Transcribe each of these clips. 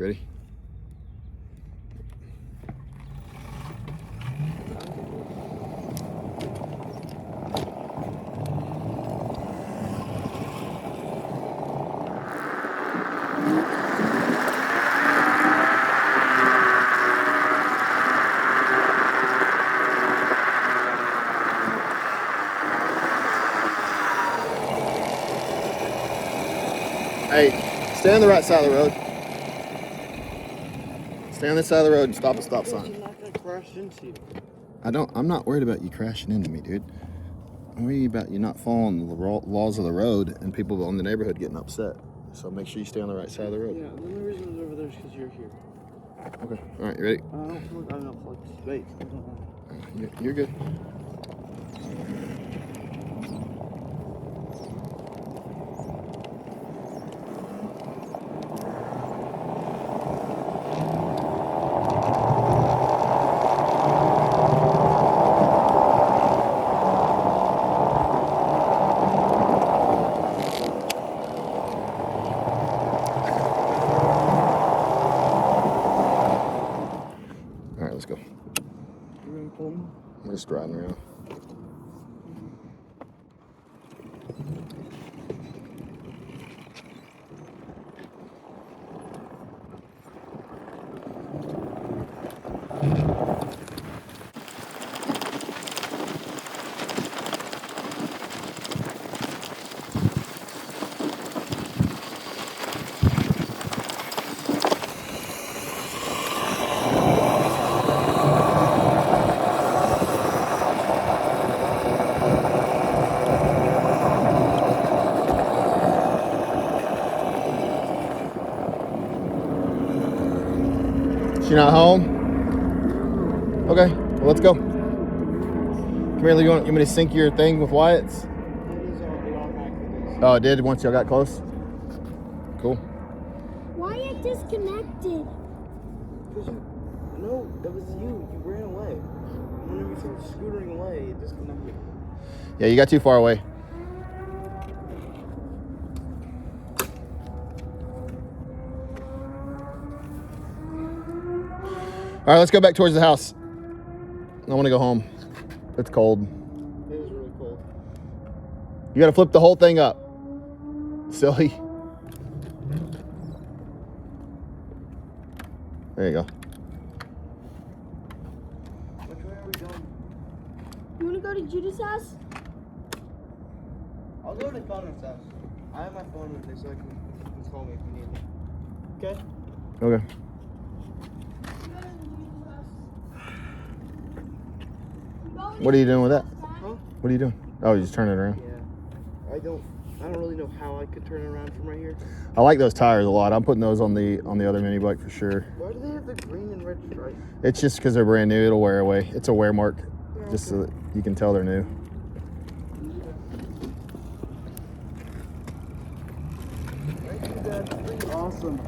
You ready? Hey, stay on the right side of the road. Stay on this side of the road and stop at stop sign. I'm not gonna crash into you. I'm not worried about you crashing into me, dude. I'm worried about you not following the laws of the road and people in the neighborhood getting upset. So make sure you stay on the right side of the road. Yeah, the only reason I was over there is because you're here. Okay. All right, you ready? I don't feel like I have enough like space. You're good. All right, let's go. You're in Coleman? I'm just riding around. She not home? Okay, well, let's go. Come here, you want me to sync your thing with Wyatt's? It automatically. Oh, it did once y'all got close? Cool. Wyatt disconnected. No, that was you. You ran away. Whenever you started scootering away, it disconnected. Yeah, you got too far away. All right, let's go back towards the house. I want to go home. It's cold. It is really cold. You got to flip the whole thing up. Silly. There you go. Which way are we going? You want to go to Judah's house? I'll go to Connor's house. I have my phone with me so you can call me if you need me. Okay? Okay. What are you doing with that? Huh? What are you doing? Oh, you just turning it around. Yeah. I don't really know how I could turn it around from right here. I like those tires a lot. I'm putting those on the other mini bike for sure. Why do they have the green and red stripe? It's just because they're brand new. It'll wear away. It's a wear mark, Yeah, just so that you can tell they're new. Thank you, Dad. Awesome.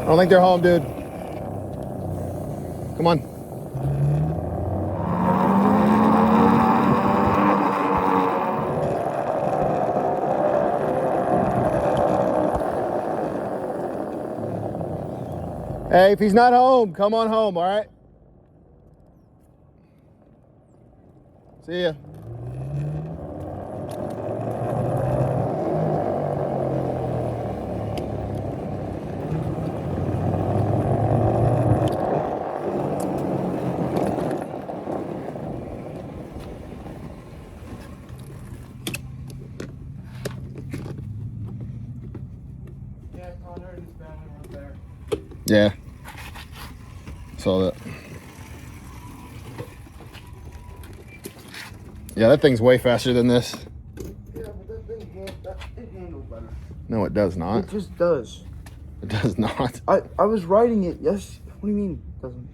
I don't think they're home, dude. Come on. Hey, if he's not home, come on home, all right? See ya. there. Yeah. Saw that. Yeah, that thing's way faster than this. Yeah, but it handles better. No, it does not. It just does. It does not. I was riding it. Yes. What do you mean? It doesn't.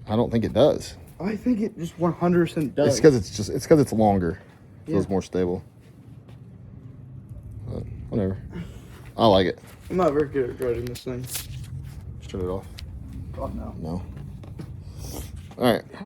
I don't think it does. I think it just 100% does. It's because it's longer. So Yeah. it's more stable. But whatever. I like it. I'm not very good at riding this thing. Just turn it off. Oh no. No. All right.